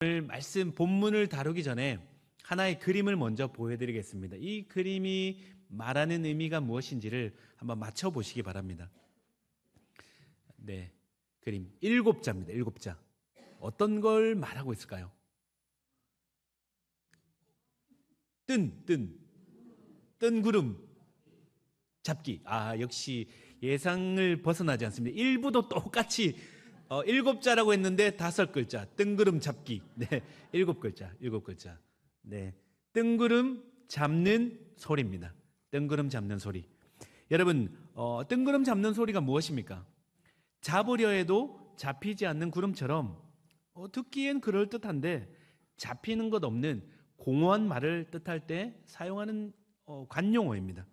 오늘 말씀 본문을 다루기 전에 하나의 그림을 먼저 보여드리겠습니다. 이 그림이 말하는 의미가 무엇인지를 한번 맞춰보시기 바랍니다. 네, 그림 7자입니다. 7자. 어떤 걸 말하고 있을까요? 뜬구름, 잡기. 역시 예상을 벗어나지 않습니다. 일부도 똑같이 7자라고 했는데 5글자, 뜬구름 잡기. 네, 7글자. 네, 뜬구름 잡는 소리입니다. 뜬구름 잡는 소리. 여러분, 뜬구름 잡는 소리가 무엇입니까? 잡으려 해도 잡히지 않는 구름처럼 듣기엔 그럴듯한데 잡히는 것 없는 공허한 말을 뜻할 때 사용하는 관용어입니다.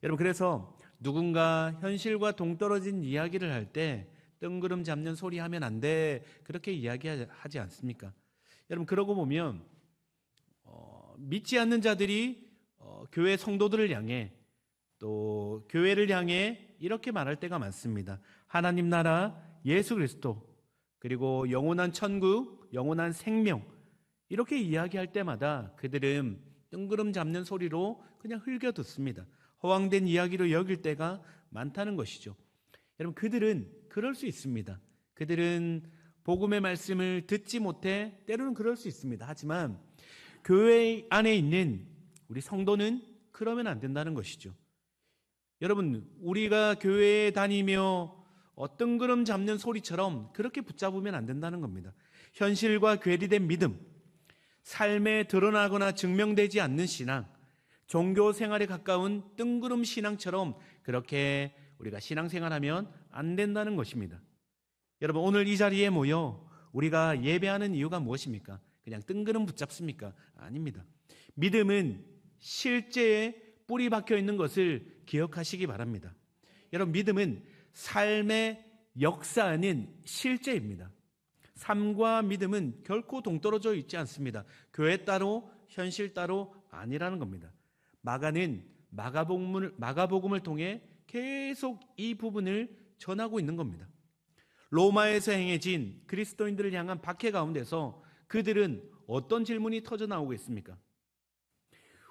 여러분, 그래서 누군가 현실과 동떨어진 이야기를 할 때 뜬구름 잡는 소리 하면 안 돼, 그렇게 이야기하지 않습니까? 여러분, 그러고 보면 믿지 않는 자들이 교회 성도들을 향해 또 교회를 향해 이렇게 말할 때가 많습니다. 하나님 나라, 예수 그리스도, 그리고 영원한 천국, 영원한 생명, 이렇게 이야기할 때마다 그들은 뜬구름 잡는 소리로 그냥 흘겨 듣습니다. 허황된 이야기로 여길 때가 많다는 것이죠. 여러분, 그들은 그럴 수 있습니다. 그들은 복음의 말씀을 듣지 못해 때로는 그럴 수 있습니다. 하지만 교회 안에 있는 우리 성도는 그러면 안 된다는 것이죠. 여러분, 우리가 교회에 다니며 뜬구름 잡는 소리처럼 그렇게 붙잡으면 안 된다는 겁니다. 현실과 괴리된 믿음, 삶에 드러나거나 증명되지 않는 신앙, 종교 생활에 가까운 뜬구름 신앙처럼 그렇게 우리가 신앙생활하면 안 된다는 것입니다. 여러분, 오늘 이 자리에 모여 우리가 예배하는 이유가 무엇입니까? 그냥 뜬구름 붙잡습니까? 아닙니다. 믿음은 실제에 뿌리 박혀 있는 것을 기억하시기 바랍니다. 여러분, 믿음은 삶의 역사하는 실제입니다. 삶과 믿음은 결코 동떨어져 있지 않습니다. 교회 따로 현실 따로 아니라는 겁니다. 마가는 마가복음을 통해 계속 이 부분을 전하고 있는 겁니다. 로마에서 행해진 그리스도인들을 향한 박해 가운데서 그들은 어떤 질문이 터져 나오고 있습니까?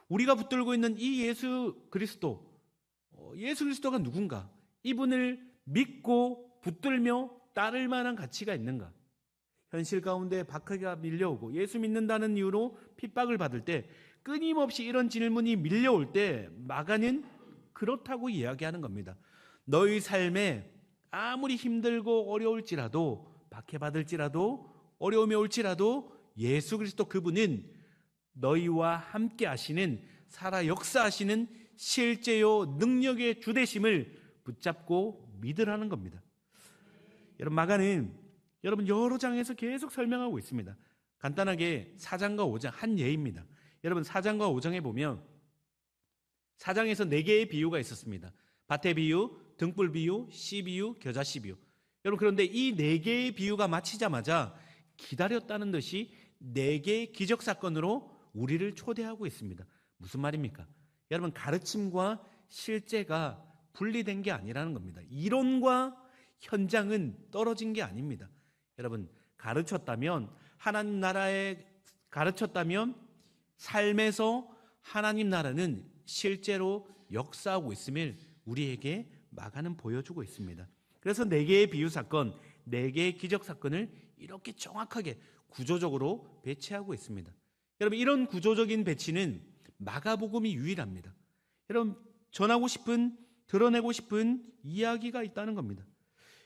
우리가 붙들고 있는 이 예수 그리스도가 누군가? 이분을 믿고 붙들며 따를 만한 가치가 있는가? 현실 가운데 박해가 밀려오고 예수 믿는다는 이유로 핍박을 받을 때 끊임없이 이런 질문이 밀려올 때 마가는 그렇다고 이야기하는 겁니다. 너희 삶에 아무리 힘들고 어려울지라도, 박해받을지라도, 어려움이 올지라도 예수 그리스도 그분은 너희와 함께 하시는, 살아 역사하시는 실제요 능력의 주되심을 붙잡고 믿으라는 겁니다. 여러분, 마가는 여러 장에서 계속 설명하고 있습니다. 간단하게 4장과 5장 한 예입니다. 여러분, 4장과 5장에 보면 4장에서 4개의 비유가 있었습니다. 밭의 비유, 등불 비유, 씨 비유, 겨자 씨 비유. 여러분, 그런데 이 4개의 비유가 마치자마자 기다렸다는 듯이 4개의 기적 사건으로 우리를 초대하고 있습니다. 무슨 말입니까? 여러분, 가르침과 실제가 분리된 게 아니라는 겁니다. 이론과 현장은 떨어진 게 아닙니다. 여러분, 하나님 나라에 가르쳤다면 삶에서 하나님 나라는 실제로 역사하고 있음을 우리에게 마가는 보여주고 있습니다. 그래서 4개의 비유 사건, 4개의 기적 사건을 이렇게 정확하게 구조적으로 배치하고 있습니다. 여러분, 이런 구조적인 배치는 마가복음이 유일합니다. 여러분, 드러내고 싶은 이야기가 있다는 겁니다.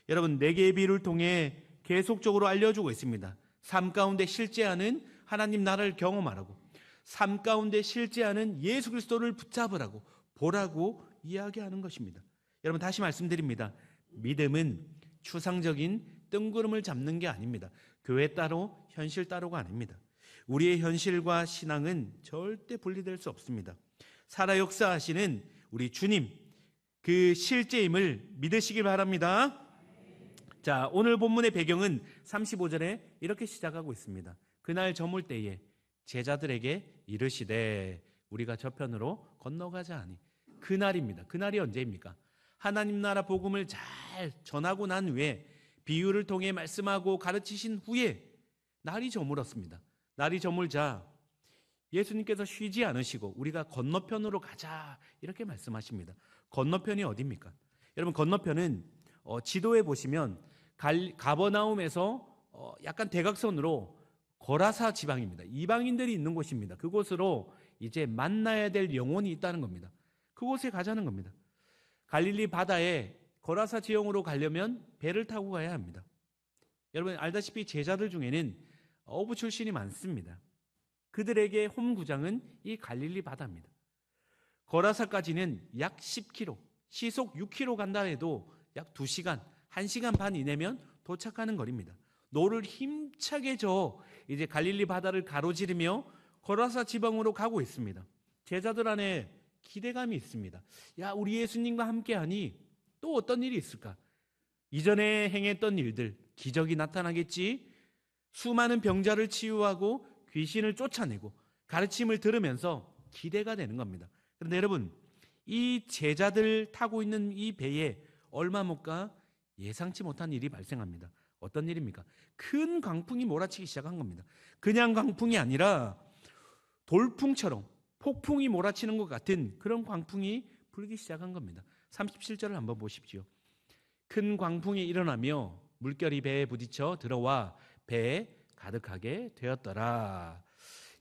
여러분, 4개의 비유를 통해 계속적으로 알려주고 있습니다. 삶 가운데 실제하는 하나님 나라를 경험하라고, 삶 가운데 실제하는 예수 그리스도를 붙잡으라고, 보라고 이야기하는 것입니다. 여러분, 다시 말씀드립니다. 믿음은 추상적인 뜬구름을 잡는 게 아닙니다. 교회 따로 현실 따로가 아닙니다. 우리의 현실과 신앙은 절대 분리될 수 없습니다. 살아 역사하시는 우리 주님, 그 실제임을 믿으시길 바랍니다. 자, 오늘 본문의 배경은 35절에 이렇게 시작하고 있습니다. 그날 저물 때에 제자들에게 이르시되 우리가 저편으로 건너가자 하니. 그날입니다. 그날이 언제입니까? 하나님 나라 복음을 잘 전하고 난 후에, 비유를 통해 말씀하고 가르치신 후에 날이 저물었습니다. 날이 저물자 예수님께서 쉬지 않으시고 우리가 건너편으로 가자 이렇게 말씀하십니다. 건너편이 어디입니까? 여러분, 건너편은 지도에 보시면 가버나움에서 약간 대각선으로 거라사 지방입니다. 이방인들이 있는 곳입니다. 그곳으로 이제 만나야 될 영혼이 있다는 겁니다. 그곳에 가자는 겁니다. 갈릴리 바다에 거라사 지형으로 가려면 배를 타고 가야 합니다. 여러분 알다시피 제자들 중에는 어부 출신이 많습니다. 그들에게 홈구장은 이 갈릴리 바다입니다. 거라사까지는 약 10km, 시속 6km 간다 해도 약 2시간, 1시간 반 이내면 도착하는 거리입니다. 노를 힘차게 저어 이제 갈릴리 바다를 가로지르며 거라사 지방으로 가고 있습니다. 제자들 안에 기대감이 있습니다. 야, 우리 예수님과 함께하니 또 어떤 일이 있을까? 이전에 행했던 일들, 기적이 나타나겠지. 수많은 병자를 치유하고 귀신을 쫓아내고 가르침을 들으면서 기대가 되는 겁니다. 그런데 여러분, 이 제자들 타고 있는 이 배에 얼마 못 가 예상치 못한 일이 발생합니다. 어떤 일입니까? 큰 광풍이 몰아치기 시작한 겁니다. 그냥 광풍이 아니라 돌풍처럼 폭풍이 몰아치는 것 같은 그런 광풍이 불기 시작한 겁니다. 37절을 한번 보십시오. 큰 광풍이 일어나며 물결이 배에 부딪혀 들어와 배에 가득하게 되었더라.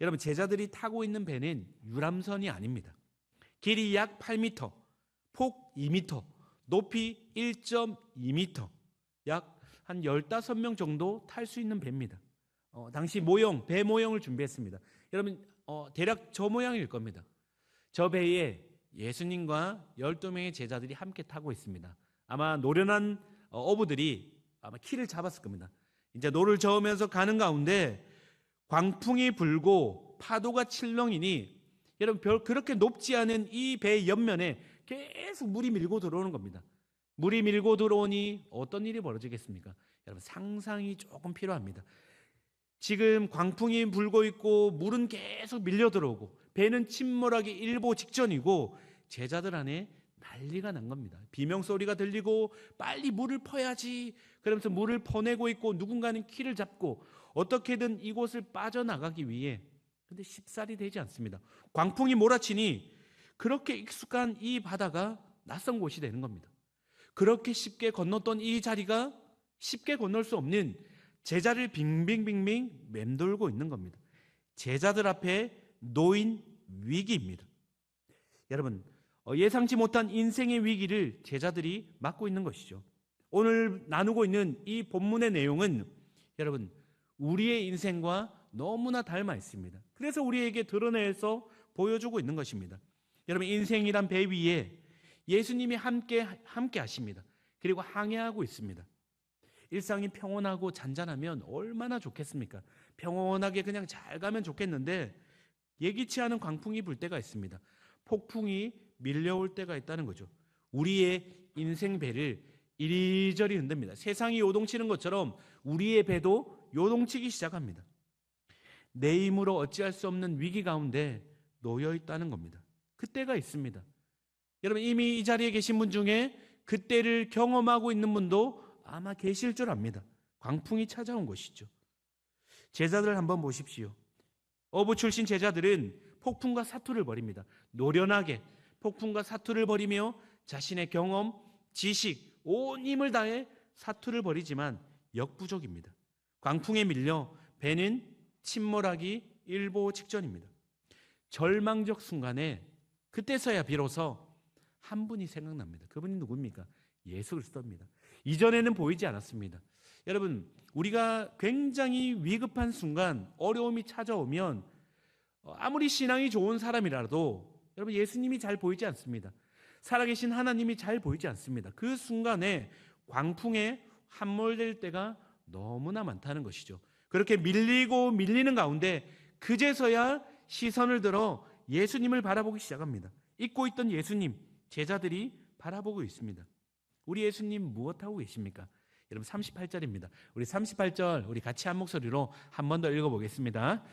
여러분, 제자들이 타고 있는 배는 유람선이 아닙니다. 길이 약 8m, 폭 2m, 높이 1.2m, 약 한 15명 정도 탈 수 있는 배입니다. 당시 배 모형을 준비했습니다. 여러분, 대략 저 모양일 겁니다. 저 배에 예수님과 12명의 제자들이 함께 타고 있습니다. 아마 노련한 어부들이 아마 키를 잡았을 겁니다. 이제 노를 저으면서 가는 가운데 광풍이 불고 파도가 칠렁이니 여러분, 그렇게 높지 않은 이 배 옆면에 계속 물이 밀고 들어오는 겁니다. 물이 밀고 들어오니 어떤 일이 벌어지겠습니까? 여러분, 상상이 조금 필요합니다. 지금 광풍이 불고 있고 물은 계속 밀려 들어오고 배는 침몰하기 일보 직전이고 제자들 안에 난리가 난 겁니다. 비명소리가 들리고 빨리 물을 퍼야지 그러면서 물을 퍼내고 있고 누군가는 키를 잡고 어떻게든 이곳을 빠져나가기 위해, 근데 쉽사리 되지 않습니다. 광풍이 몰아치니 그렇게 익숙한 이 바다가 낯선 곳이 되는 겁니다. 그렇게 쉽게 건넜던 이 자리가 쉽게 건널 수 없는 제자를 빙빙빙빙 맴돌고 있는 겁니다. 제자들 앞에 놓인 위기입니다. 여러분, 예상치 못한 인생의 위기를 제자들이 맞고 있는 것이죠. 오늘 나누고 있는 이 본문의 내용은 여러분, 우리의 인생과 너무나 닮아 있습니다. 그래서 우리에게 드러내서 보여주고 있는 것입니다. 여러분, 인생이란 배 위에 예수님이 함께 하십니다. 그리고 항해하고 있습니다. 일상이 평온하고 잔잔하면 얼마나 좋겠습니까? 평온하게 그냥 잘 가면 좋겠는데 예기치 않은 광풍이 불 때가 있습니다. 폭풍이 밀려올 때가 있다는 거죠. 우리의 인생 배를 이리저리 흔듭니다. 세상이 요동치는 것처럼 우리의 배도 요동치기 시작합니다. 내 힘으로 어찌할 수 없는 위기 가운데 놓여 있다는 겁니다. 그때가 있습니다. 여러분, 이미 이 자리에 계신 분 중에 그때를 경험하고 있는 분도 아마 계실 줄 압니다. 광풍이 찾아온 것이죠. 제자들 한번 보십시오. 어부 출신 제자들은 폭풍과 사투를 벌입니다. 노련하게 폭풍과 사투를 벌이며 자신의 경험, 지식, 온 힘을 다해 사투를 벌이지만 역부족입니다. 광풍에 밀려 배는 침몰하기 일보 직전입니다. 절망적 순간에 그때서야 비로소 한 분이 생각납니다. 그분이 누굽니까? 예수 그리스도입니다. 이전에는 보이지 않았습니다. 여러분, 우리가 굉장히 위급한 순간, 어려움이 찾아오면 아무리 신앙이 좋은 사람이라도 여러분, 예수님이 잘 보이지 않습니다. 살아계신 하나님이 잘 보이지 않습니다. 그 순간에 광풍에 함몰될 때가 너무나 많다는 것이죠. 그렇게 밀리는 가운데 그제서야 시선을 들어 예수님을 바라보기 시작합니다. 잊고 있던 예수님, 제자들이 바라보고 있습니다. 우리 예수님 무엇하고 계십니까? 여러분, 38절입니다. 우리 38절 우리 같이 한 목소리로 한 번 더 읽어보겠습니다.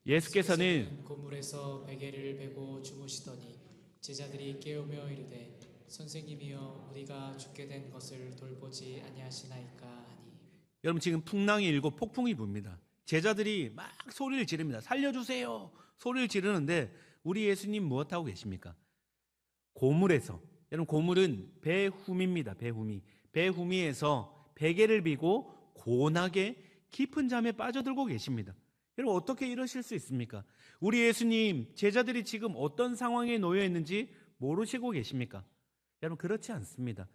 예수께서는 고물에서 베개를 베고 주무시더니 제자들이 깨우며 이르되 선생님이여 우리가 죽게 된 것을 돌보지 아니하시나이까 하니. 여러분, 지금 풍랑이 일고 폭풍이 붑니다. 제자들이 막 소리를 지릅니다. 살려주세요. 소리를 지르는데 우리 예수님 무엇하고 계십니까? 고물에서, 여러분 고물은 배후미입니다. 배후미. 배후미에서 베개를 비고 고나게 깊은 잠에 빠져들고 계십니다. 여러분 어떻게 이러실 수 있습니까? 우리 예수님 제자들이 지금 어떤 상황에 놓여 있는지 모르시고 계십니까? 여러분 그렇지 않습니다.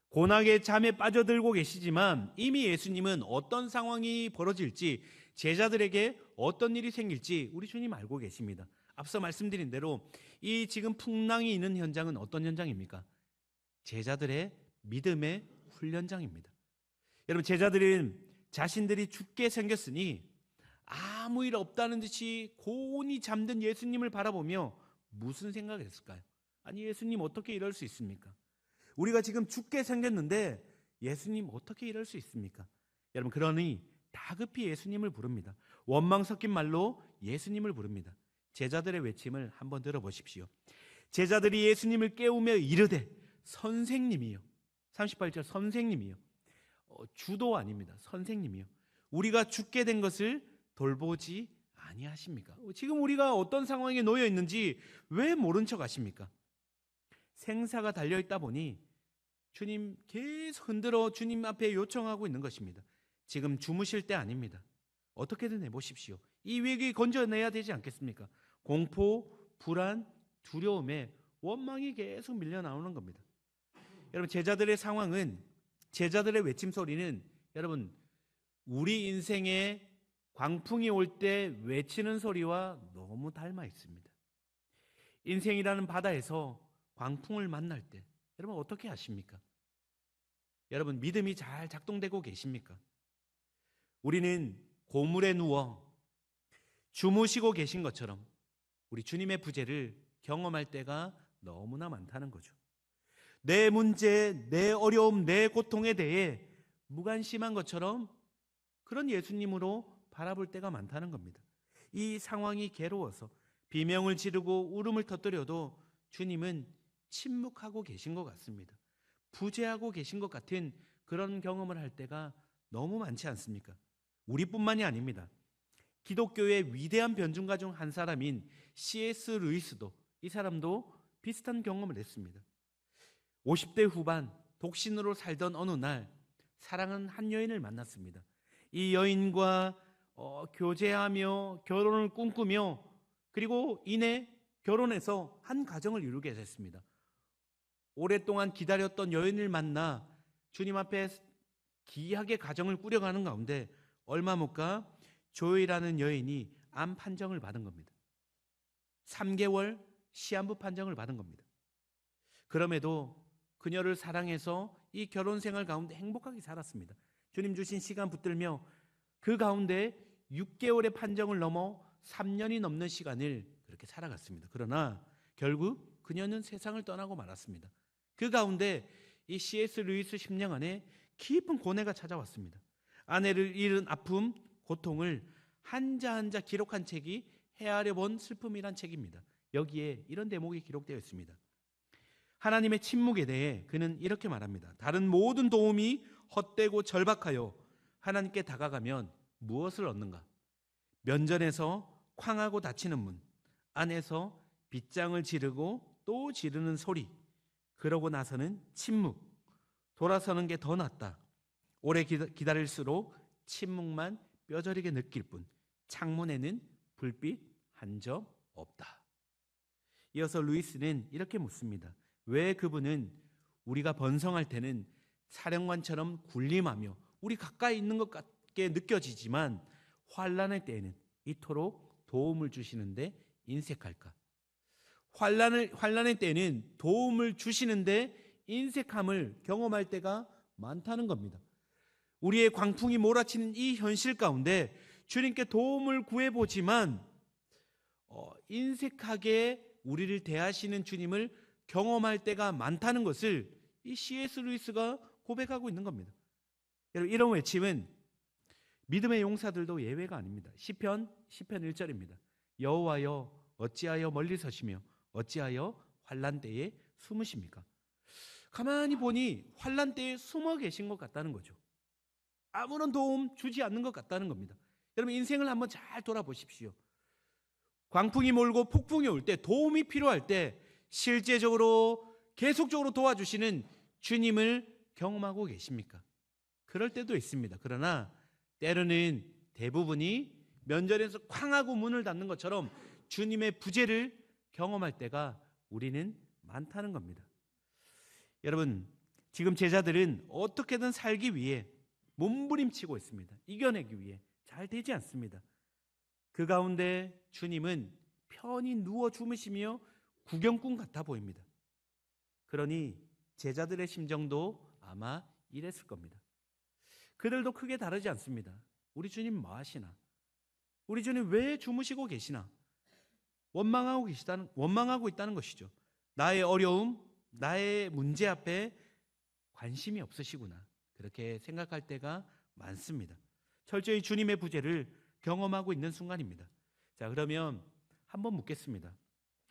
고나게 잠에 빠져들고 계시지만 이미 예수님은 어떤 상황이 벌어질지, 제자들에게 어떤 일이 생길지 우리 주님 알고 계십니다. 앞서 말씀드린 대로 이 지금 풍랑이 있는 현장은 어떤 현장입니까? 제자들의 믿음의 훈련장입니다. 여러분 제자들은 자신들이 죽게 생겼으니 아무 일 없다는 듯이 고온히 잠든 예수님을 바라보며 무슨 생각을 했을까요? 아니 예수님 어떻게 이럴 수 있습니까? 우리가 지금 죽게 생겼는데 예수님 어떻게 이럴 수 있습니까? 여러분 그러니 다급히 예수님을 부릅니다. 원망 섞인 말로 예수님을 부릅니다. 제자들의 외침을 한번 들어보십시오. 제자들이 예수님을 깨우며 이르되 선생님이요. 38절 선생님이요. 주도 아닙니다. 선생님이요. 우리가 죽게 된 것을 돌보지 아니하십니까? 지금 우리가 어떤 상황에 놓여 있는지 왜 모른 척 하십니까? 생사가 달려있다 보니 주님 계속 흔들어 주님 앞에 요청하고 있는 것입니다. 지금 주무실 때 아닙니다. 어떻게든 해보십시오. 이 위기 건져내야 되지 않겠습니까? 공포, 불안, 두려움에 원망이 계속 밀려 나오는 겁니다. 여러분 제자들의 상황은, 제자들의 외침 소리는 여러분 우리 인생에 광풍이 올 때 외치는 소리와 너무 닮아 있습니다. 인생이라는 바다에서 광풍을 만날 때 여러분 어떻게 하십니까? 여러분 믿음이 잘 작동되고 계십니까? 우리는 고물에 누워 주무시고 계신 것처럼 우리 주님의 부재를 경험할 때가 너무나 많다는 거죠. 내 문제, 내 어려움, 내 고통에 대해 무관심한 것처럼 그런 예수님으로 바라볼 때가 많다는 겁니다. 이 상황이 괴로워서 비명을 지르고 울음을 터뜨려도 주님은 침묵하고 계신 것 같습니다. 부재하고 계신 것 같은 그런 경험을 할 때가 너무 많지 않습니까? 우리뿐만이 아닙니다. 기독교의 위대한 변증가 중 한 사람인 C.S. 루이스도, 이 사람도 비슷한 경험을 했습니다. 50대 후반 독신으로 살던 어느 날 사랑하는 한 여인을 만났습니다. 이 여인과 교제하며 결혼을 꿈꾸며 그리고 이내 결혼해서 한 가정을 이루게 됐습니다. 오랫동안 기다렸던 여인을 만나 주님 앞에 기이하게 가정을 꾸려가는 가운데 얼마 못 가 조이라는 여인이 암 판정을 받은 겁니다. 3개월 시한부 판정을 받은 겁니다. 그럼에도 그녀를 사랑해서 이 결혼 생활 가운데 행복하게 살았습니다. 주님 주신 시간 붙들며 그 가운데 6개월의 판정을 넘어 3년이 넘는 시간을 그렇게 살아갔습니다. 그러나 결국 그녀는 세상을 떠나고 말았습니다. 그 가운데 이 C.S. 루이스 심령 안에 깊은 고뇌가 찾아왔습니다. 아내를 잃은 아픔, 고통을 한자 한자 기록한 책이 헤아려 본 슬픔이란 책입니다. 여기에 이런 대목이 기록되어 있습니다. 하나님의 침묵에 대해 그는 이렇게 말합니다. 다른 모든 도움이 헛되고 절박하여 하나님께 다가가면 무엇을 얻는가? 면전에서 쾅하고 닫히는 문, 안에서 빗장을 지르고 또 지르는 소리, 그러고 나서는 침묵, 돌아서는 게 더 낫다. 오래 기다릴수록 침묵만 뼈저리게 느낄 뿐 창문에는 불빛 한 점 없다. 이어서 루이스는 이렇게 묻습니다. 왜 그분은 우리가 번성할 때는 사령관처럼 군림하며 우리 가까이 있는 것 같게 느껴지지만 환난의 때에는 이토록 도움을 주시는데 인색할까? 환난의 때에는 도움을 주시는데 인색함을 경험할 때가 많다는 겁니다. 우리의 광풍이 몰아치는 이 현실 가운데 주님께 도움을 구해보지만 인색하게 우리를 대하시는 주님을 경험할 때가 많다는 것을 이 C.S. 루이스가 고백하고 있는 겁니다. 여러분 이런 외침은 믿음의 용사들도 예외가 아닙니다. 시편 1절입니다. 여호와여 어찌하여 멀리 서시며 어찌하여 환난 때에 숨으십니까? 가만히 보니 환난 때에 숨어 계신 것 같다는 거죠. 아무런 도움 주지 않는 것 같다는 겁니다. 여러분 인생을 한번 잘 돌아보십시오. 광풍이 몰고 폭풍이 올 때, 도움이 필요할 때 실제적으로 계속적으로 도와주시는 주님을 경험하고 계십니까? 그럴 때도 있습니다. 그러나 때로는 대부분이 면전에서 쾅 하고 문을 닫는 것처럼 주님의 부재를 경험할 때가 우리는 많다는 겁니다. 여러분, 지금 제자들은 어떻게든 살기 위해 몸부림치고 있습니다. 이겨내기 위해. 잘 되지 않습니다. 그 가운데 주님은 편히 누워 주무시며 구경꾼 같아 보입니다. 그러니 제자들의 심정도 아마 이랬을 겁니다. 그들도 크게 다르지 않습니다. 우리 주님 뭐 하시나? 우리 주님 왜 주무시고 계시나? 원망하고 있다는 것이죠. 나의 어려움, 나의 문제 앞에 관심이 없으시구나. 그렇게 생각할 때가 많습니다. 철저히 주님의 부재를 경험하고 있는 순간입니다. 자, 그러면 한번 묻겠습니다.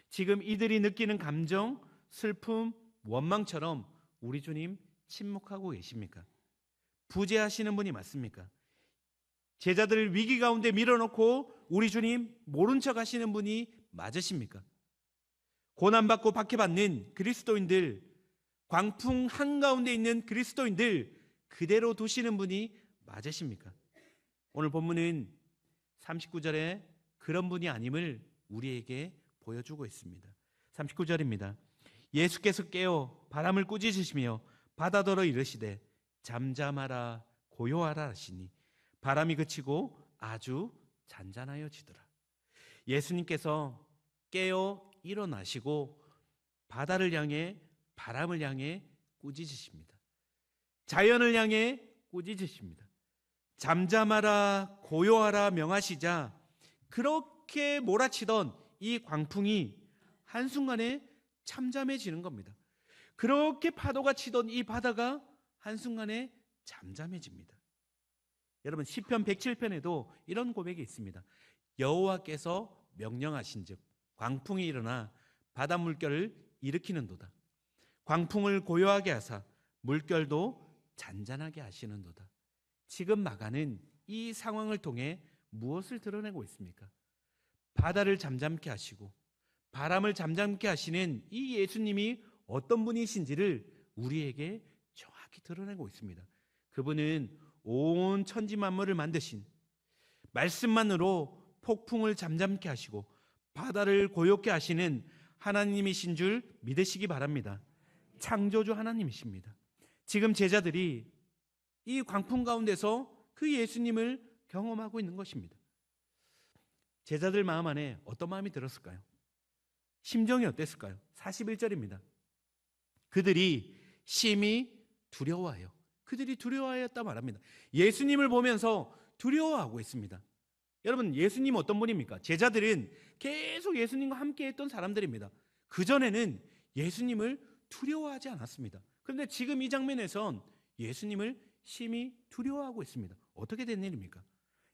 지금 이들이 느끼는 감정, 슬픔, 원망처럼 우리 주님 침묵하고 계십니까? 부재하시는 분이 맞습니까? 제자들을 위기 가운데 밀어놓고 우리 주님 모른 척 하시는 분이 맞으십니까? 고난받고 박해받는 그리스도인들, 광풍 한가운데 있는 그리스도인들 그대로 두시는 분이 맞으십니까? 오늘 본문은 39절에 그런 분이 아님을 우리에게 보여주고 있습니다. 39절입니다. 예수께서 깨어 바람을 꾸짖으시며 바다더러 이르시되 잠잠하라 고요하라 하시니 바람이 그치고 아주 잔잔하여지더라. 예수님께서 깨어 일어나시고 바다를 향해 바람을 향해 꾸짖으십니다. 자연을 향해 꾸짖으십니다. 잠잠하라 고요하라 명하시자 그렇게 몰아치던 이 광풍이 한순간에 잠잠해지는 겁니다. 그렇게 파도가 치던 이 바다가 한순간에 잠잠해집니다. 여러분 시편 107편에도 이런 고백이 있습니다. 여호와께서 명령하신즉 광풍이 일어나 바다 물결을 일으키는도다. 광풍을 고요하게 하사 물결도 잔잔하게 하시는도다. 지금 마가는 이 상황을 통해 무엇을 드러내고 있습니까? 바다를 잠잠케 하시고 바람을 잠잠케 하시는 이 예수님이 어떤 분이신지를 우리에게 정확히 드러내고 있습니다. 그분은 온 천지 만물을 만드신 말씀만으로 폭풍을 잠잠케 하시고 바다를 고요케 하시는 하나님이신 줄 믿으시기 바랍니다. 창조주 하나님이십니다. 지금 제자들이 이 광풍 가운데서 그 예수님을 경험하고 있는 것입니다. 제자들 마음 안에 어떤 마음이 들었을까요? 심정이 어땠을까요? 41절입니다. 그들이 심히 두려워하여. 그들이 두려워하였다 말합니다. 예수님을 보면서 두려워하고 있습니다. 여러분 예수님 어떤 분입니까? 제자들은 계속 예수님과 함께 했던 사람들입니다. 그전에는 예수님을 두려워하지 않았습니다. 그런데 지금 이 장면에선 예수님을 심히 두려워하고 있습니다. 어떻게 된 일입니까?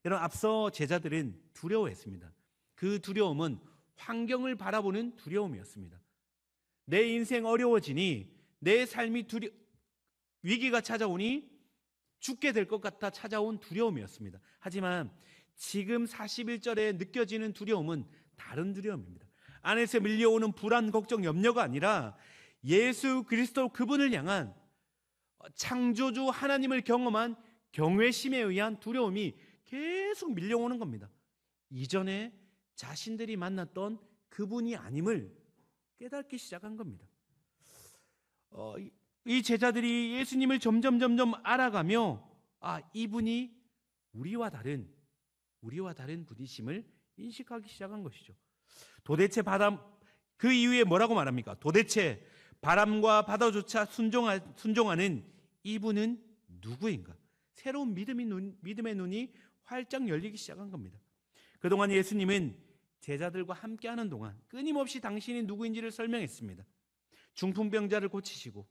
여러분 앞서 제자들은 두려워했습니다. 그 두려움은 환경을 바라보는 두려움이었습니다. 내 인생 어려워지니 내 삶이 위기가 찾아오니 죽게 될 것 같아 찾아온 두려움이었습니다. 하지만 지금 41절에 느껴지는 두려움은 다른 두려움입니다. 안에서 밀려오는 불안, 걱정, 염려가 아니라 예수 그리스도 그분을 향한 창조주 하나님을 경험한 경외심에 의한 두려움이 계속 밀려오는 겁니다. 이전에 자신들이 만났던 그분이 아님을 깨닫기 시작한 겁니다. 이 제자들이 예수님을 점점 알아가며 이분이 우리와 다른 분이심을 인식하기 시작한 것이죠. 도대체 그 이후에 뭐라고 말합니까? 도대체 바람과 바다조차 순종하는 이분은 누구인가? 새로운 믿음의 눈이 활짝 열리기 시작한 겁니다. 그동안 예수님은 제자들과 함께하는 동안 끊임없이 당신이 누구인지를 설명했습니다. 중풍병자를 고치시고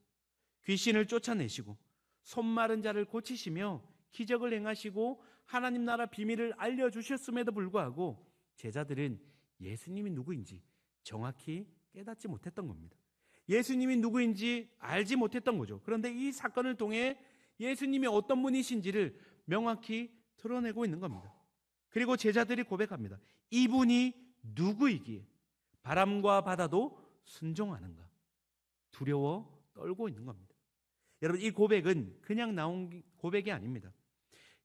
귀신을 쫓아내시고 손 마른 자를 고치시며 기적을 행하시고 하나님 나라 비밀을 알려주셨음에도 불구하고 제자들은 예수님이 누구인지 정확히 깨닫지 못했던 겁니다. 예수님이 누구인지 알지 못했던 거죠. 그런데 이 사건을 통해 예수님이 어떤 분이신지를 명확히 드러내고 있는 겁니다. 그리고 제자들이 고백합니다. 이분이 누구이기에 바람과 바다도 순종하는가? 두려워 떨고 있는 겁니다. 여러분, 이 고백은 그냥 나온 고백이 아닙니다.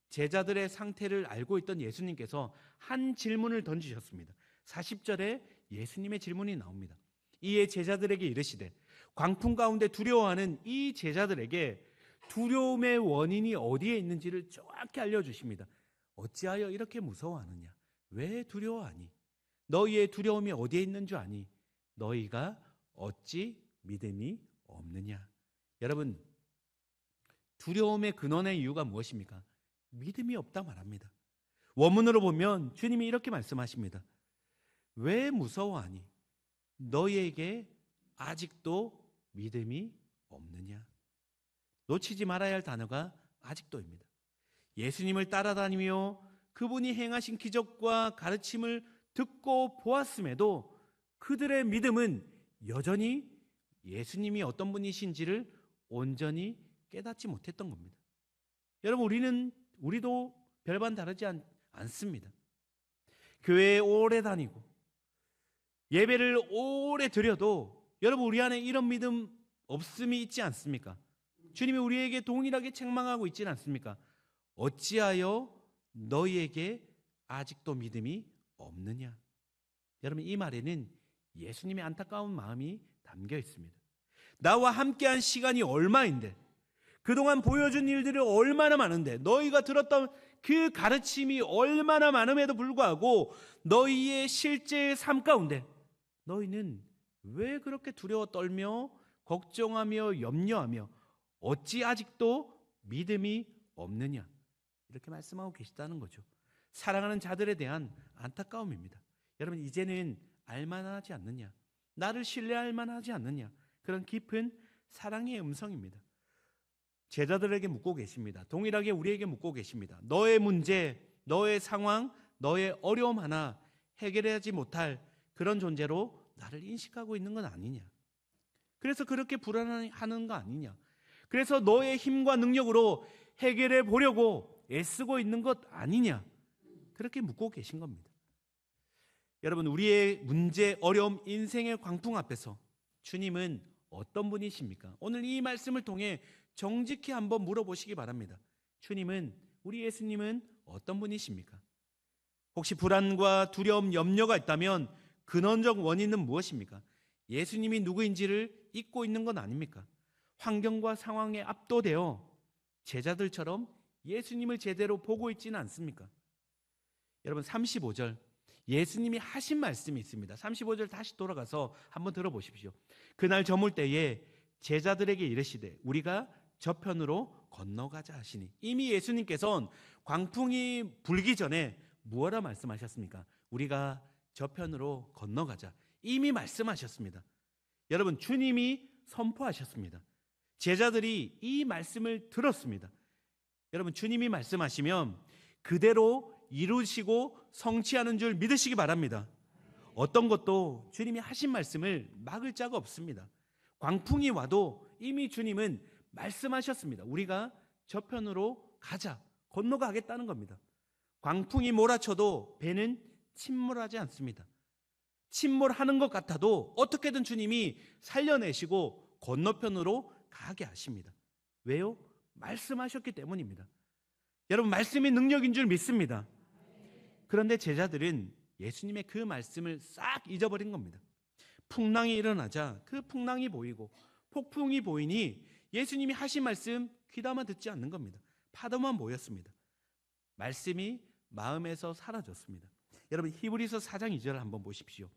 제자들의 상태를 알고 있던 예수님께서 한 질문을 던지셨습니다. 40절에 예수님의 질문이 나옵니다. 이에 제자들에게 이르시되, 광풍 가운데 두려워하는 이 제자들에게 두려움의 원인이 어디에 있는지를 정확히 알려주십니다. 어찌하여 이렇게 무서워하느냐? 왜 두려워하니? 너희의 두려움이 어디에 있는 줄 아니? 너희가 어찌 믿음이 없느냐? 여러분, 두려움의 근원의 이유가 무엇입니까? 믿음이 없다 말합니다. 원문으로 보면 주님이 이렇게 말씀하십니다. 왜 무서워하니? 너희에게 아직도 믿음이 없느냐? 놓치지 말아야 할 단어가 아직도입니다. 예수님을 따라다니며 그분이 행하신 기적과 가르침을 듣고 보았음에도 그들의 믿음은 여전히 예수님이 어떤 분이신지를 온전히 깨닫지 못했던 겁니다. 여러분, 우리도 별반 다르지 않습니다. 교회에 오래 다니고 예배를 오래 드려도 여러분, 우리 안에 이런 믿음 없음이 있지 않습니까? 주님이 우리에게 동일하게 책망하고 있지는 않습니까? 어찌하여 너희에게 아직도 믿음이 없느냐? 여러분, 이 말에는 예수님의 안타까운 마음이 담겨 있습니다. 나와 함께한 시간이 얼마인데, 그동안 보여준 일들이 얼마나 많은데, 너희가 들었던 그 가르침이 얼마나 많음에도 불구하고 너희의 실제의 삶 가운데 너희는 왜 그렇게 두려워 떨며 걱정하며 염려하며 어찌 아직도 믿음이 없느냐? 이렇게 말씀하고 계시다는 거죠. 사랑하는 자들에 대한 안타까움입니다. 여러분, 이제는 알만하지 않느냐? 나를 신뢰할 만하지 않느냐? 그런 깊은 사랑의 음성입니다. 제자들에게 묻고 계십니다. 동일하게 우리에게 묻고 계십니다. 너의 문제, 너의 상황, 너의 어려움 하나 해결하지 못할 그런 존재로 나를 인식하고 있는 건 아니냐? 그래서 그렇게 불안해하는 거 아니냐? 그래서 너의 힘과 능력으로 해결해 보려고 애쓰고 있는 것 아니냐? 그렇게 묻고 계신 겁니다. 여러분, 우리의 문제, 어려움, 인생의 광풍 앞에서 주님은 어떤 분이십니까? 오늘 이 말씀을 통해 정직히 한번 물어보시기 바랍니다. 주님은, 우리 예수님은 어떤 분이십니까? 혹시 불안과 두려움, 염려가 있다면 근원적 원인은 무엇입니까? 예수님이 누구인지를 잊고 있는 건 아닙니까? 환경과 상황에 압도되어 제자들처럼 예수님을 제대로 보고 있지는 않습니까? 여러분, 35절 예수님이 하신 말씀이 있습니다. 35절 다시 돌아가서 한번 들어보십시오. 그날 저물 때에 제자들에게 이르시되 우리가 저편으로 건너가자 하시니, 이미 예수님께서는 광풍이 불기 전에 무엇라 말씀하셨습니까? 우리가 저편으로 건너가자, 이미 말씀하셨습니다. 여러분, 주님이 선포하셨습니다. 제자들이 이 말씀을 들었습니다. 여러분, 주님이 말씀하시면 그대로 이루시고 성취하는 줄 믿으시기 바랍니다. 어떤 것도 주님이 하신 말씀을 막을 자가 없습니다. 광풍이 와도 이미 주님은 말씀하셨습니다. 우리가 저편으로 가자, 건너가겠다는 겁니다. 광풍이 몰아쳐도 배는 침몰하지 않습니다. 침몰하는 것 같아도 어떻게든 주님이 살려내시고 건너편으로 가게 하십니다. 왜요? 말씀하셨기 때문입니다. 여러분, 말씀이 능력인 줄 믿습니다. 그런데 제자들은 예수님의 그 말씀을 싹 잊어버린 겁니다. 풍랑이 일어나자 그 풍랑이 보이고 폭풍이 보이니 예수님이 하신 말씀 귀담아 듣지 않는 겁니다. 파도만 보였습니다. 말씀이 마음에서 사라졌습니다. 여러분, 히브리서 4장 2절을 한번 보십시오.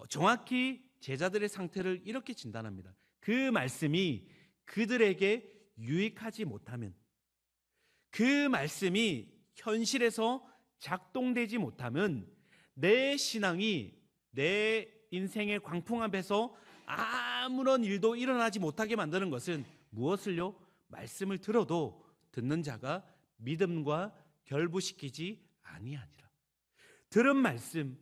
정확히 제자들의 상태를 이렇게 진단합니다. 그 말씀이 그들에게 유익하지 못하면, 그 말씀이 현실에서 작동되지 못하면 내 신앙이 내 인생의 광풍 앞에서 아무런 일도 일어나지 못하게 만드는 것은 무엇을요? 말씀을 들어도 듣는 자가 믿음과 결부시키지 아니하니라. 들은 말씀,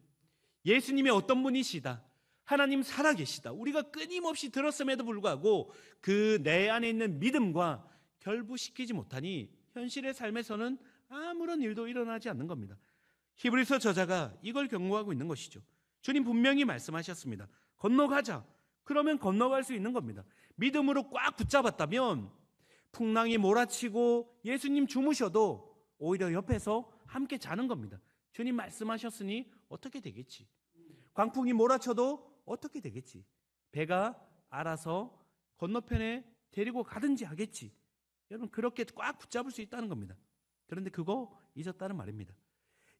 예수님이 어떤 분이시다, 하나님 살아계시다, 우리가 끊임없이 들었음에도 불구하고 그 내 안에 있는 믿음과 결부시키지 못하니 현실의 삶에서는 아무런 일도 일어나지 않는 겁니다. 히브리서 저자가 이걸 경고하고 있는 것이죠. 주님 분명히 말씀하셨습니다. 건너가자. 그러면 건너갈 수 있는 겁니다. 믿음으로 꽉 붙잡았다면 풍랑이 몰아치고 예수님 주무셔도 오히려 옆에서 함께 자는 겁니다. 주님 말씀하셨으니 어떻게 되겠지? 광풍이 몰아쳐도 어떻게 되겠지? 배가 알아서 건너편에 데리고 가든지 하겠지. 여러분 그렇게 꽉 붙잡을 수 있다는 겁니다. 그런데 그거 잊었다는 말입니다.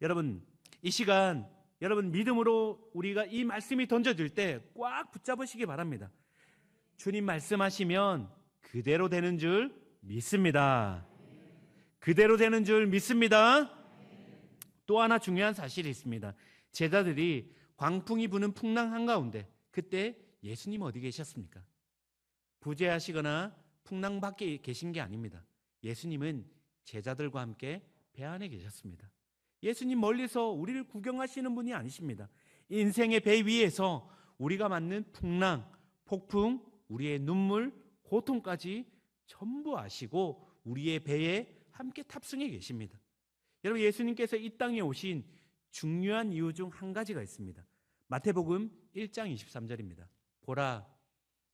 여러분 이 시간 여러분 믿음으로 우리가 이 말씀이 던져질 때 꽉 붙잡으시기 바랍니다. 주님 말씀하시면 그대로 되는 줄 믿습니다. 그대로 되는 줄 믿습니다. 또 하나 중요한 사실이 있습니다. 제자들이 광풍이 부는 풍랑 한가운데 그때 예수님 어디 계셨습니까? 부재하시거나 풍랑 밖에 계신 게 아닙니다. 예수님은 제자들과 함께 배 안에 계셨습니다. 예수님 멀리서 우리를 구경하시는 분이 아니십니다. 인생의 배 위에서 우리가 맞는 풍랑, 폭풍, 우리의 눈물, 고통까지 전부 아시고 우리의 배에 함께 탑승해 계십니다. 여러분 예수님께서 이 땅에 오신 중요한 이유 중 한 가지가 있습니다. 마태복음 1장 23절입니다. 보라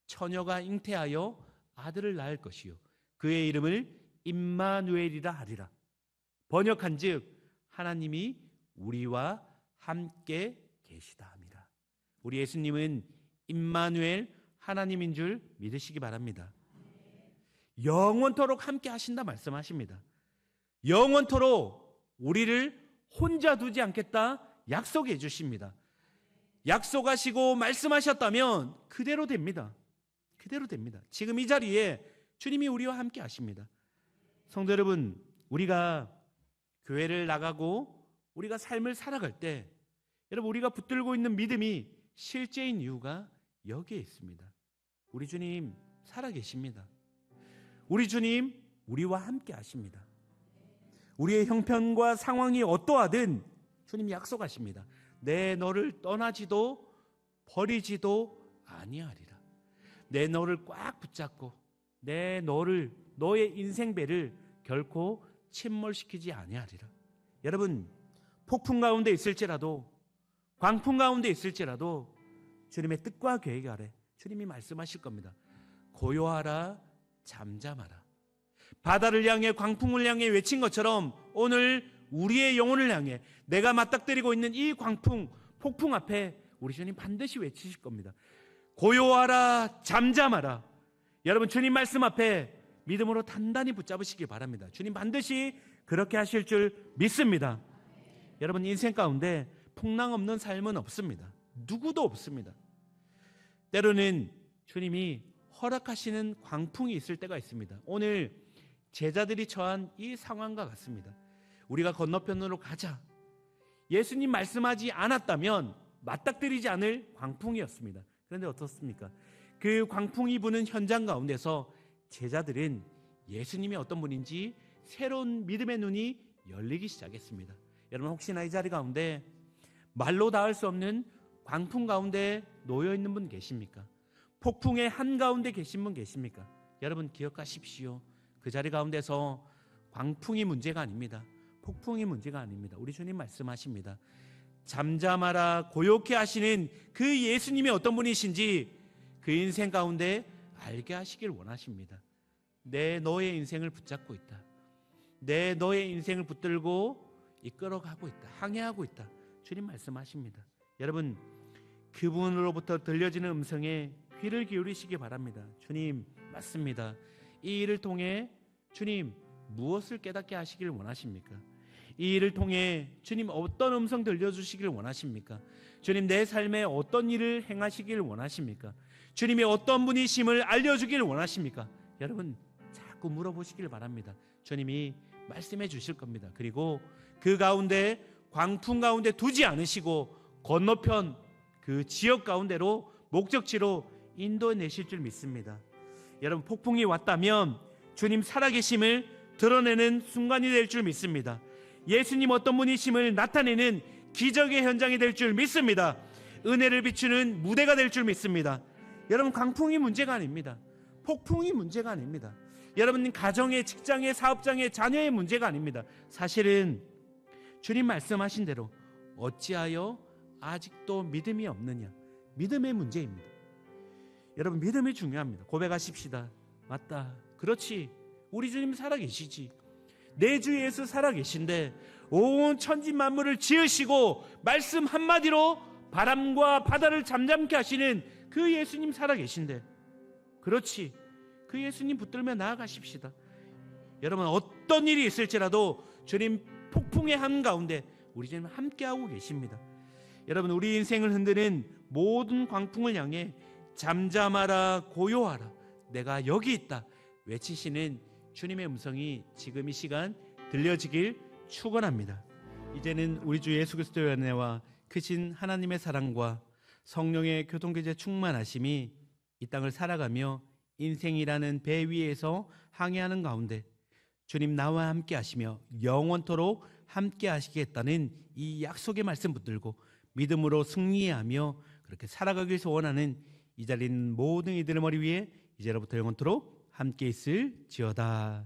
처녀가 잉태하여 아들을 낳을 것이요 그의 이름을 임마누엘이라 하리라. 번역한즉 하나님이 우리와 함께 계시다 합니다. 우리 예수님은 임마누엘 하나님인 줄 믿으시기 바랍니다. 영원토록 함께 하신다 말씀하십니다. 영원토록 우리를 혼자 두지 않겠다 약속해 주십니다. 약속하시고 말씀하셨다면 그대로 됩니다. 그대로 됩니다. 지금 이 자리에 주님이 우리와 함께 하십니다. 성도 여러분, 우리가 교회를 나가고 우리가 삶을 살아갈 때 여러분 우리가 붙들고 있는 믿음이 실제인 이유가 여기에 있습니다. 우리 주님 살아계십니다. 우리 주님 우리와 함께 하십니다. 우리의 형편과 상황이 어떠하든 주님이 약속하십니다. 내 너를 떠나지도 버리지도 아니하리라. 내 너를 꽉 붙잡고 내 너의 인생 배를 결코 침몰시키지 아니하리라. 여러분 폭풍 가운데 있을지라도 광풍 가운데 있을지라도 주님의 뜻과 계획 아래 주님이 말씀하실 겁니다. 고요하라 잠잠하라. 바다를 향해 광풍을 향해 외친 것처럼 오늘 우리의 영혼을 향해 내가 맞닥뜨리고 있는 이 광풍 폭풍 앞에 우리 주님 반드시 외치실 겁니다. 고요하라 잠잠하라. 여러분 주님 말씀 앞에 믿음으로 단단히 붙잡으시기 바랍니다. 주님 반드시 그렇게 하실 줄 믿습니다. 여러분 인생 가운데 풍랑 없는 삶은 없습니다. 누구도 없습니다. 때로는 주님이 허락하시는 광풍이 있을 때가 있습니다. 오늘 제자들이 처한 이 상황과 같습니다. 우리가 건너편으로 가자. 예수님 말씀하지 않았다면 맞닥뜨리지 않을 광풍이었습니다. 그런데 어떻습니까? 그 광풍이 부는 현장 가운데서 제자들은 예수님이 어떤 분인지 새로운 믿음의 눈이 열리기 시작했습니다. 여러분 혹시나 이 자리 가운데 말로 닿을 수 없는 광풍 가운데 놓여 있는 분 계십니까? 폭풍의 한가운데 계신 분 계십니까? 여러분 기억하십시오. 그 자리 가운데서 광풍이 문제가 아닙니다. 폭풍이 문제가 아닙니다. 우리 주님 말씀하십니다. 잠잠하라 고요케 하시는 그 예수님이 어떤 분이신지 그 인생 가운데 알게 하시길 원하십니다. 내 너의 인생을 붙잡고 있다. 내 너의 인생을 붙들고 이끌어가고 있다. 항해하고 있다. 주님 말씀하십니다. 여러분 그분으로부터 들려지는 음성에 귀를 기울이시기 바랍니다. 주님 맞습니다. 이 일을 통해 주님 무엇을 깨닫게 하시길 원하십니까? 이 일을 통해 주님 어떤 음성 들려주시길 원하십니까? 주님 내 삶에 어떤 일을 행하시길 원하십니까? 주님이 어떤 분이심을 알려주길 원하십니까? 여러분 자꾸 물어보시길 바랍니다. 주님이 말씀해 주실 겁니다. 그리고 그 가운데 광풍 가운데 두지 않으시고 건너편 그 지역 가운데로 목적지로 인도해내실 줄 믿습니다. 여러분 폭풍이 왔다면 주님 살아계심을 드러내는 순간이 될 줄 믿습니다. 예수님 어떤 분이심을 나타내는 기적의 현장이 될 줄 믿습니다. 은혜를 비추는 무대가 될 줄 믿습니다. 여러분 광풍이 문제가 아닙니다. 폭풍이 문제가 아닙니다. 여러분 가정의 직장의 사업장의 자녀의 문제가 아닙니다. 사실은 주님 말씀하신 대로 어찌하여 아직도 믿음이 없느냐? 믿음의 문제입니다. 여러분, 믿음이 중요합니다. 고백하십시다. 맞다. 그렇지. 우리 주님 살아계시지. 내 주 예수 살아계신데 온 천지 만물을 지으시고 말씀 한마디로 바람과 바다를 잠잠케 하시는 그 예수님 살아계신데, 그렇지. 그 예수님 붙들며 나아가십시다. 여러분, 어떤 일이 있을지라도 주님 폭풍의 한가운데 우리 주님 함께하고 계십니다. 여러분, 우리 인생을 흔드는 모든 광풍을 향해 잠잠하라, 고요하라, 내가 여기 있다 외치시는 주님의 음성이 지금 이 시간 들려지길 축원합니다. 이제는 우리 주 예수 그리스도의 은혜와 크신 하나님의 사랑과 성령의 교통계제 충만하심이 이 땅을 살아가며 인생이라는 배 위에서 항해하는 가운데 주님 나와 함께 하시며 영원토록 함께 하시겠다는 이 약속의 말씀 붙들고 믿음으로 승리하며 그렇게 살아가기 위해서 원하는 이 자리에 있는 모든 이들의 머리 위에 이제로부터 영원토록 함께 있을지어다.